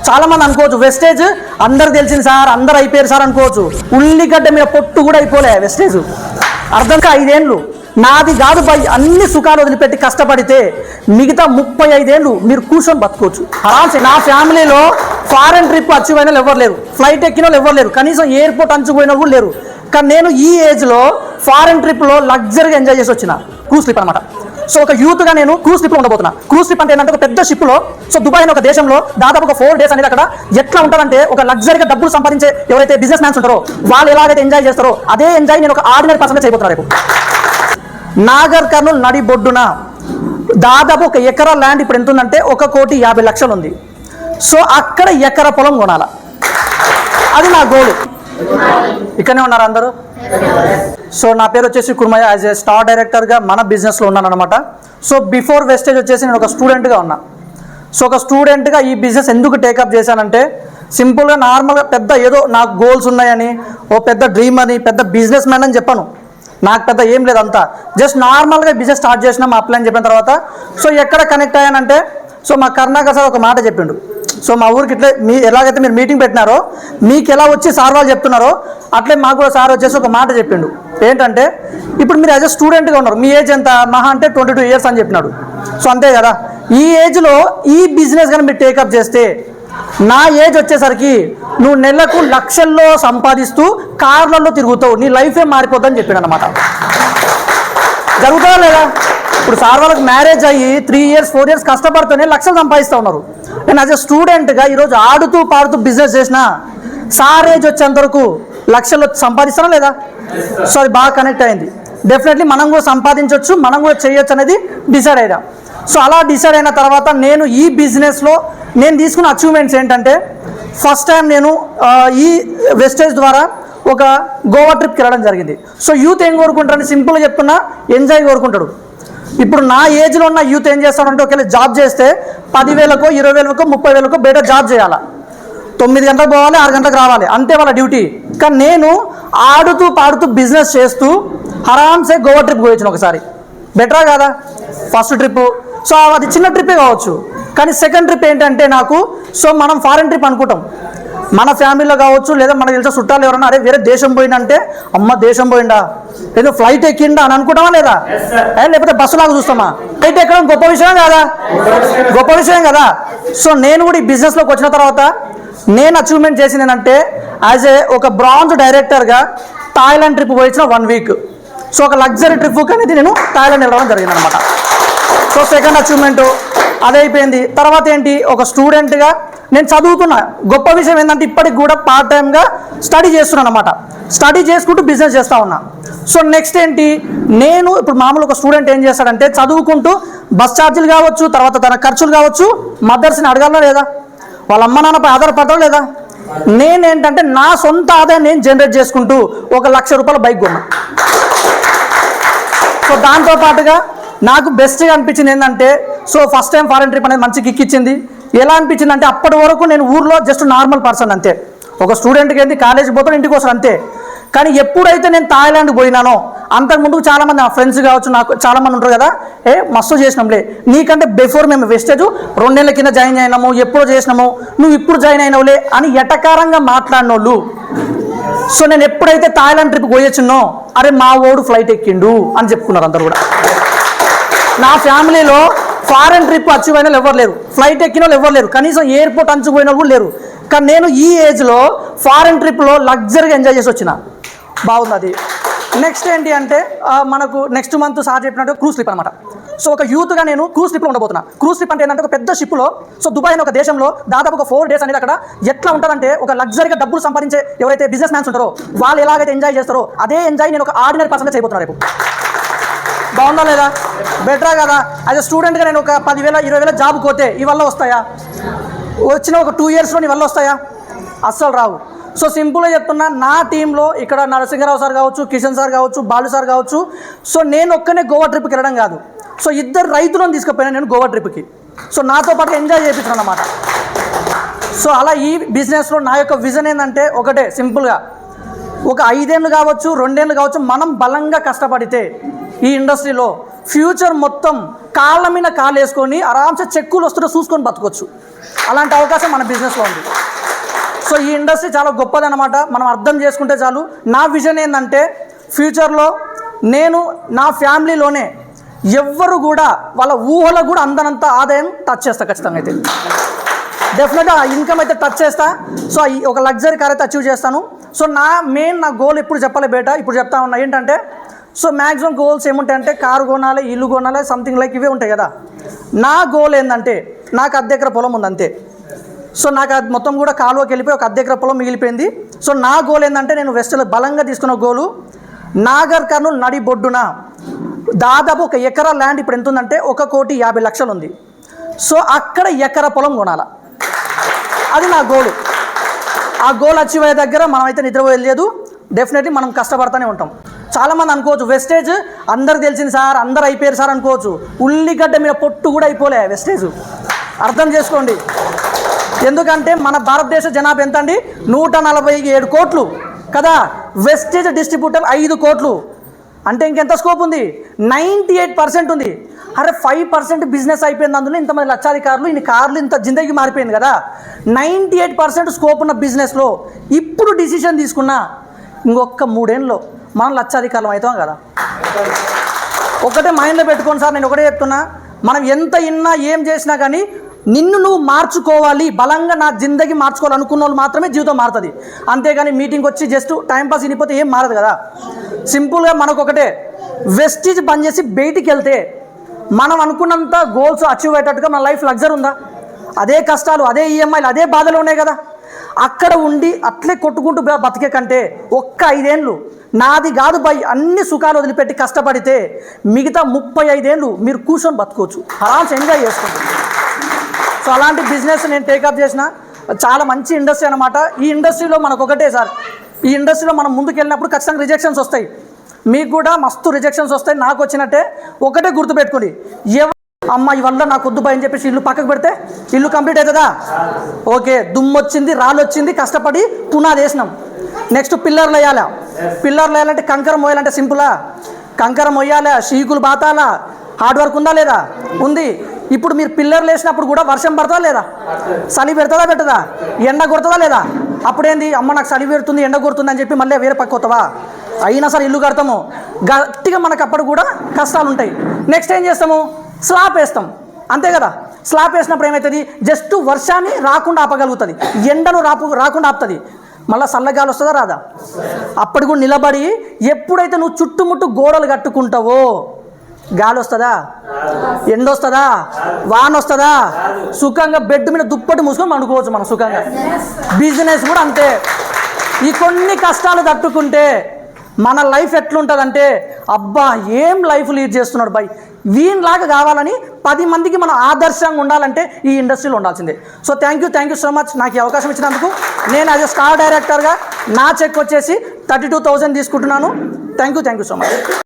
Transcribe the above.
చాలామంది అనుకోవచ్చు వెస్టేజ్ అందరు తెలిసింది సార్, అందరు అయిపోయారు సార్ అనుకోవచ్చు. ఉల్లిగడ్డ మీద పొట్టు కూడా అయిపోలే వెస్టేజ్. అర్థం 5 ఏళ్ళు నాది కాదు పై అన్ని సుఖాలు వదిలిపెట్టి కష్టపడితే మిగతా 35 ఏళ్ళు మీరు కూర్చొని బతుకోవచ్చు ఆరామ్సే. నా ఫ్యామిలీలో ఫారెన్ ట్రిప్ అచీవ్ అయిన వాళ్ళు ఎవరు లేరు, ఫ్లైట్ ఎక్కిన వాళ్ళు ఎవరు లేరు, కనీసం ఎయిర్పోర్ట్ అంచుకుపోయిన వాళ్ళు లేరు. కానీ నేను ఈ ఏజ్లో ఫారెన్ ట్రిప్లో లగ్జరీగా ఎంజాయ్ చేసి వచ్చిన క్రూజ్ ట్రిప్ అనమాట. సో ఒక యూత్గా నేను క్రూజ్ ట్రిప్లో ఉండబోతున్నా. క్రూజ్ ట్రిప్ అంటే ఏంటంటే ఒక పెద్ద షిప్లో, సో దుబాయ్ అనే ఒక దేశంలో దాదాపు ఒక 4 డేస్ అనేది అక్కడ ఎట్లా ఉంటుందంటే ఒక లగ్జరీగా డబ్బులు సంపాదించే ఎవరైతే బిజినెస్ మ్యాన్స్ ఉంటారో వాళ్ళు ఎలాగైతే ఎంజాయ్ చేస్తారో అదే ఎంజాయ్ నేను ఒక ఆర్డినరీ పర్సన్గా చేయబోతున్నా రేపు. నాగర్ కర్నూల్ నడి బొడ్డున దాదాపు 1 ఎకరా ల్యాండ్ ఇప్పుడు ఎంత ఉందంటే 1,50,00,000 ఉంది. సో అక్కడ ఎకరా పొలం కొనాల, అది నా గోల్. ఇక్కడనే ఉన్నారు అందరూ. సో నా పేరు వచ్చేసి కుర్మయ్య. యాజ్ ఏ స్టార్ డైరెక్టర్గా మన బిజినెస్లో ఉన్నాను అనమాట. సో బిఫోర్ వెస్టేజ్ వచ్చేసి నేను ఒక స్టూడెంట్గా ఉన్నా. సో ఒక స్టూడెంట్గా ఈ బిజినెస్ ఎందుకు టేకప్ చేశానంటే సింపుల్గా నార్మల్గా పెద్ద ఏదో నాకు గోల్స్ ఉన్నాయని, ఓ పెద్ద డ్రీమ్ అని, పెద్ద బిజినెస్ మ్యాన్ అని చెప్పాను. నాకు పెద్ద ఏం లేదు, అంతా జస్ట్ నార్మల్గా బిజినెస్ స్టార్ట్ చేసినా మా అప్లైన్ చెప్పిన తర్వాత. సో ఎక్కడ కనెక్ట్ అయ్యానంటే, సో మా కరుణాకర్ సార్ ఒక మాట చెప్పిండు. సో మా ఊరికి ఇట్లే ఎలాగైతే మీరు మీటింగ్ పెట్టినారో మీకు ఎలా వచ్చి సార్ వాళ్ళు చెప్తున్నారో అట్లే మాకు కూడా సార్ వచ్చేసి ఒక మాట చెప్పిండు. ఏంటంటే ఇప్పుడు మీరు యాజ్ ఎ స్టూడెంట్గా ఉన్నారు, మీ ఏజ్ ఎంత మహా అంటే 22 ఇయర్స్ అని చెప్పినాడు. సో అంతే కదా, ఈ ఏజ్లో ఈ బిజినెస్ కానీ మీరు టేకప్ చేస్తే నా ఏజ్ వచ్చేసరికి నువ్వు నెలకు లక్షల్లో సంపాదిస్తూ కార్లలో తిరుగుతావు, నీ లైఫే మారిపోద్దని చెప్పాడు అనమాట. జరుగుతుందా లేదా? ఇప్పుడు సార్ వాళ్ళకి మ్యారేజ్ అయ్యి 3 ఇయర్స్ 4 ఇయర్స్ కష్టపడుతూనే లక్షలు సంపాదిస్తూ ఉన్నారు. నేను యాజ్ ఎ స్టూడెంట్గా ఈరోజు ఆడుతూ పాడుతూ బిజినెస్ చేసిన సార్ ఏజ్ వచ్చేంత వరకు లక్షల్లో సంపాదిస్తానా లేదా? సో అది బాగా కనెక్ట్ అయింది. డెఫినెట్లీ మనం కూడా సంపాదించవచ్చు, మనం కూడా చేయొచ్చు అనేది డిసైడ్ అయ్యా. సో అలా డిసైడ్ అయిన తర్వాత నేను ఈ బిజినెస్లో నేను తీసుకున్న అచీవ్మెంట్స్ ఏంటంటే, ఫస్ట్ టైం నేను ఈ వెస్టేజ్ ద్వారా ఒక గోవా ట్రిప్కి వెళ్ళడం జరిగింది. సో యూత్ ఏం కోరుకుంటారని సింపుల్గా చెప్తున్నా, ఎంజాయ్ కోరుకుంటాడు. ఇప్పుడు నా ఏజ్లో ఉన్న యూత్ ఏం చేస్తారంటే ఒకవేళ జాబ్ చేస్తే 10,000కో 20,000కో 30,000కో బయట జాబ్ చేయాలా, 9 గంటలకు పోవాలి 6 గంటలకు రావాలి, అంతే వాళ్ళ డ్యూటీ. కానీ నేను ఆడుతూ పాడుతూ బిజినెస్ చేస్తూ ఆరామ్సే గోవా ట్రిప్ పోయించిన ఒకసారి. బెటరా కాదా? ఫస్ట్ ట్రిప్, సో అది చిన్న ట్రిప్పే కావచ్చు, కానీ సెకండ్ ట్రిప్ ఏంటంటే నాకు, సో మనం ఫారెన్ ట్రిప్ అనుకుంటాం మన ఫ్యామిలీలో కావచ్చు, లేదా మనకు తెలిసిన చుట్టాలు ఎవరన్నా అరే వేరే దేశం పోయిందంటే అమ్మ దేశం పోయిందా, ఏదో ఫ్లైట్ ఎక్కిండా అని అనుకుంటామా లేదా? లేకపోతే బస్సులాగా చూస్తామా? ఫ్లైట్ ఎక్కడం గొప్ప విషయం కాదా? గొప్ప విషయం కదా. సో నేను కూడా ఈ బిజినెస్లోకి వచ్చిన తర్వాత నేను అచీవ్మెంట్ చేసింది ఏంటంటే, యాజ్ ఏ ఒక బ్రాంజ్ డైరెక్టర్గా థాయిలాండ్ ట్రిప్ పోయించిన 1 వీక్. సో ఒక లగ్జరీ ట్రిప్ అనేది నేను థాయిలాండ్ వెళ్ళడం జరిగింది అనమాట. సో సెకండ్ అచీవ్మెంట్ అదైపోయింది. తర్వాత ఏంటి, ఒక స్టూడెంట్గా నేను చదువుతున్నా. గొప్ప విషయం ఏంటంటే ఇప్పటికి కూడా పార్ట్ టైమ్గా స్టడీ చేస్తున్నాను అనమాట. స్టడీ చేసుకుంటూ బిజినెస్ చేస్తూ ఉన్నా. సో నెక్స్ట్ ఏంటి, నేను ఇప్పుడు మామూలు ఒక స్టూడెంట్ ఏం చేస్తాడంటే చదువుకుంటూ బస్ ఛార్జీలు కావచ్చు, తర్వాత తన ఖర్చులు కావచ్చు, మదర్స్ని అడగాలా లేదా, వాళ్ళ అమ్మ నాన్నపై ఆధారపడడం లేదా. నేనేంటంటే నా సొంత ఆదాయం నేను జనరేట్ చేసుకుంటూ 1,00,000 రూపాయల బైక్ కొన్నా. సో దాంతోపాటుగా నాకు బెస్ట్గా అనిపించింది ఏంటంటే, so first time foreign trip అనేది మంచి కిక్ ఇచ్చింది. ఎలా అనిపించింది అంటే, అప్పటి వరకు నేను ఊర్లో జస్ట్ నార్మల్ పర్సన్ అంతే, ఒక స్టూడెంట్కి ఏంటి కాలేజీకి పోతాను ఇంటికి వస్తాను అంతే. కానీ ఎప్పుడైతే నేను థాయిలాండ్కి పోయినానో, అంతకుముందు చాలామంది నా ఫ్రెండ్స్ కావచ్చు, నాకు చాలామంది ఉంటారు కదా, మస్తు చేసినాంలే, నీకంటే బిఫోర్ మేము వెస్టేజ్ 2 నెలల కింద జాయిన్ అయినాము, ఎప్పుడో చేసినాము, నువ్వు ఇప్పుడు జాయిన్ అయినవులే అని ఎటకారంగా మాట్లాడిన వాళ్ళు. సో నేను ఎప్పుడైతే థాయిలాండ్ ట్రిప్ పోయొచ్చునో, అరే మా ఓడు ఫ్లైట్ ఎక్కిండు అని చెప్పుకున్నారు అందరు కూడా. నా ఫ్యామిలీలో ఫారెన్ ట్రిప్ అచీవ్ అయిన వాళ్ళు ఎవరు లేరు, ఫ్లైట్ ఎక్కిన వాళ్ళు ఎవరు లేరు, కనీసం ఎయిర్పోర్ట్ అంచుకుపోయిన వాళ్ళు లేరు. కానీ నేను ఈ ఏజ్లో ఫారెన్ ట్రిప్లో లగ్జరీగా ఎంజాయ్ చేసి వచ్చిన. బాగుంది అది. నెక్స్ట్ ఏంటి అంటే, మనకు నెక్స్ట్ మంత్ సార్ చెప్పినట్టు క్రూజ్ ట్రిప్ అనమాట. సో ఒక యూత్గా నేను క్రూజ్ ట్రిప్లో ఉండబోతున్నా. క్రూజ్ ట్రిప్ అంటే ఏంటంటే ఒక పెద్ద షిప్లో, సో దుబాయ్ అనే ఒక దేశంలో దాదాపు ఒక 4 డేస్ అనేది అక్కడ ఎట్లా ఉంటుందంటే ఒక లగ్జరీగా డబ్బులు సంపాదించే ఎవరైతే బిజినెస్ మ్యాన్స్ ఉంటారో వాళ్ళు ఎలాగైతే ఎంజాయ్ చేస్తారో అదే ఎంజాయ్ నేను ఒక ఆర్డినరీ పర్సన్గా చేయబోతున్నా రేపు. బాగుందా లేదా? బెటరా కదా? యాజ్ ఎ స్టూడెంట్గా నేను ఒక 10,000 20,000 జాబ్ పోతే ఇవల్ల వస్తాయా? వచ్చిన ఒక 2 ఇయర్స్లో ఇవల్ల వస్తాయా? అస్సలు రావు. సో సింపుల్గా చెప్తున్నా, నా టీంలో ఇక్కడ నరసింహరావు సార్ కావచ్చు, కిషన్ సార్ కావచ్చు, బాలు సార్ కావచ్చు. సో నేను ఒక్కనే గోవా ట్రిప్కి వెళ్ళడం కాదు, సో 2 రైతులను తీసుకుపోయినా నేను గోవా ట్రిప్కి. సో నాతో పాటు ఎంజాయ్ చేయించాను అన్నమాట. సో అలా ఈ బిజినెస్లో నా యొక్క విజన్ ఏంటంటే ఒకటే, సింపుల్గా ఒక 5 ఏళ్ళు కావచ్చు, 2 ఏళ్ళు కావచ్చు, మనం బలంగా కష్టపడితే ఈ ఇండస్ట్రీలో ఫ్యూచర్ మొత్తం కాళ్ళ మీద కాలు వేసుకొని ఆరామ్సే చెక్కులు వస్తుంటే చూసుకొని బతకొచ్చు. అలాంటి అవకాశం మన బిజినెస్లో ఉంది. సో ఈ ఇండస్ట్రీ చాలా గొప్పదన్నమాట. మనం అర్థం చేసుకుంటే చాలు. నా విజన్ ఏంటంటే ఫ్యూచర్లో నేను నా ఫ్యామిలీలోనే ఎవ్వరు కూడా వాళ్ళ ఊహలకు కూడా అందనంత ఆదాయం టచ్ చేస్తా ఖచ్చితంగా. అయితే డెఫినెట్గా ఆ ఇన్కమ్ అయితే టచ్ చేస్తా. సో ఒక లగ్జరీ కార్ అయితే అచీవ్ చేస్తాను. సో నా గోల్ ఎప్పుడు చెప్పలే బేట, ఇప్పుడు చెప్తా ఉన్నా ఏంటంటే, సో మ్యాక్సిమం గోల్స్ ఏముంటాయంటే కారు కొనాలి, ఇల్లు కొనాలి, సంథింగ్ లైక్ ఇవే ఉంటాయి కదా. నా గోల్ ఏంటంటే నాకు అర్ధ ఎకర పొలం ఉంది అంతే. సో నాకు అది మొత్తం కూడా కాలువకి వెళ్ళిపోయి ఒక అర్ధ ఎకర పొలం మిగిలిపోయింది. సో నా గోల్ ఏంటంటే నేను వెస్ట్లో బలంగా తీసుకున్న గోలు నాగర్ కర్నూలు నడి బొడ్డున దాదాపు ఒక ఎకరా ల్యాండ్ ఇప్పుడు ఎంత ఉందంటే 1,50,00,000 ఉంది. సో అక్కడ ఎకరా పొలం కొనాల, అది నా గోలు. ఆ గోల్ అచీవ్ అయ్యే దగ్గర మనమైతే నిద్రపోయలేదు. డెఫినెట్లీ మనం కష్టపడుతూనే ఉంటాం. చాలామంది అనుకోవచ్చు వెస్టేజ్ అందరికి తెలిసింది సార్, అందరు అయిపోయారు సార్ అనుకోవచ్చు. ఉల్లిగడ్డ మీద పొట్టు కూడా అయిపోలే వెస్టేజ్. అర్థం చేసుకోండి. ఎందుకంటే మన భారతదేశ జనాభా ఎంత అండి? 147 కోట్లు కదా. వెస్టేజ్ డిస్ట్రిబ్యూటర్ 5 కోట్లు అంటే ఇంకెంత స్కోప్ ఉంది? 98% ఉంది. అరే 5% బిజినెస్ అయిపోయింది, అందులో ఇంతమంది లక్షాధికారులు, ఇన్ని కార్లు, ఇంత జిందగీ మారిపోయింది కదా. 98% స్కోప్ ఉన్న బిజినెస్లో ఇప్పుడు డిసిషన్ తీసుకున్నా ఇంకొక 3 ఏళ్ళలో మనం లక్షాధికారులు అవుతాం కదా. ఒకటే మైండ్లో పెట్టుకోండి సార్, నేను ఒకటే చెప్తున్నా, మనం ఎంత ఇన్నా ఏం చేసినా కానీ నిన్ను నువ్వు మార్చుకోవాలి, బలంగా నా జిందగీ మార్చుకోవాలనుకున్న వాళ్ళు మాత్రమే జీవితం మారుతుంది. అంతేగాని మీటింగ్కి వచ్చి జస్ట్ టైంపాస్ వినిపోతే ఏం మారదు కదా. సింపుల్గా మనకు ఒకటే, వెస్టేజ్ బంద్ చేసి బయటికి వెళ్తే మనం అనుకున్నంత గోల్స్ అచీవ్ అయ్యేటట్టుగా మన లైఫ్ లగ్జరీ ఉందా? అదే కష్టాలు, అదే ఈఎంఐలు, అదే బాధలు ఉన్నాయి కదా. అక్కడ ఉండి అట్లే కొట్టుకుంటూ బతికే కంటే ఒక్క 5 ఏళ్ళు నాది కాదు బై అన్ని సుఖాలు వదిలిపెట్టి కష్టపడితే మిగతా 35 ఏళ్ళు మీరు కూర్చొని బతుకోవచ్చు, ఆరామ్స్ ఎంజాయ్ చేసుకుంటుంది. సో అలాంటి బిజినెస్ నేను టేకప్ చేసిన. చాలా మంచి ఇండస్ట్రీ అనమాట. ఈ ఇండస్ట్రీలో మనకు ఒకటే సార్, ఈ ఇండస్ట్రీలో మనం ముందుకు వెళ్ళినప్పుడు ఖచ్చితంగా రిజెక్షన్స్ వస్తాయి. మీకు కూడా మస్తు రిజెక్షన్స్ వస్తాయి, నాకు వచ్చినట్టే. ఒకటే గుర్తుపెట్టుకోండి, అమ్మ ఇవల్ల నాకు వద్దు భయం చెప్పేసి ఇల్లు పక్కకు పెడితే ఇల్లు కంప్లీట్ అవుతుందా? ఓకే, దుమ్ము వచ్చింది, రాళ్ళు వచ్చింది, కష్టపడి పునాది వేసినాం. నెక్స్ట్ పిల్లర్లు వేయాలా. పిల్లర్లు వేయాలంటే కంకర మోయాలంటే సింపులా? కంకర మొయ్యాలా, షీకులు బాతాలా, హార్డ్ వర్క్ ఉందా లేదా? ఉంది. ఇప్పుడు మీరు పిల్లర్లు వేసినప్పుడు కూడా వర్షం పడుతుందా లేదా? చలి పెడుతుందా పెట్టదా? ఎండ కొడుతుందా లేదా? అప్పుడేంది, అమ్మ నాకు చలి పెడుతుంది, ఎండ కొడుతుంది అని చెప్పి మళ్ళీ వేరే పక్క వస్తావా? అయినా సరే ఇల్లు కడతాము, గట్టిగా మనకు అప్పుడు కూడా కష్టాలు ఉంటాయి. నెక్స్ట్ ఏం చేస్తాము? స్లాబ్ వేస్తాం, అంతే కదా. స్లాబ్ వేసినప్పుడు ఏమవుతుంది? జస్ట్ వర్షాన్ని రాకుండా ఆపగలుగుతుంది, ఎండను రాకుండా ఆపుతుంది. మళ్ళీ చల్లగాలి వస్తుందా రాదా? అప్పుడు కూడా నిలబడి ఎప్పుడైతే నువ్వు చుట్టుముట్టు గోడలు కట్టుకుంటావో గాలి వస్తుందా? ఎండ వస్తుందా? వాన వస్తుందా? సుఖంగా బెడ్ మీద దుప్పటి మూసుకొని పండుకోవచ్చు మనం సుఖంగా. బిజినెస్ కూడా అంతే. ఈ కొన్ని కష్టాలు తట్టుకుంటే మన లైఫ్ ఎట్లుంటుందంటే, అబ్బా ఏం లైఫ్ లీడ్ చేస్తున్నాడు బై, వీనిలాగా కావాలని 10 మందికి మనం ఆదర్శంగా ఉండాలంటే ఈ ఇండస్ట్రీలో ఉండాల్సిందే. So thank you so much నాకు ఈ అవకాశం ఇచ్చినందుకు. నేను యాజ్ ఎ స్టార్ డైరెక్టర్గా నా చెక్ వచ్చేసి 32,000 తీసుకుంటున్నాను. Thank you so much.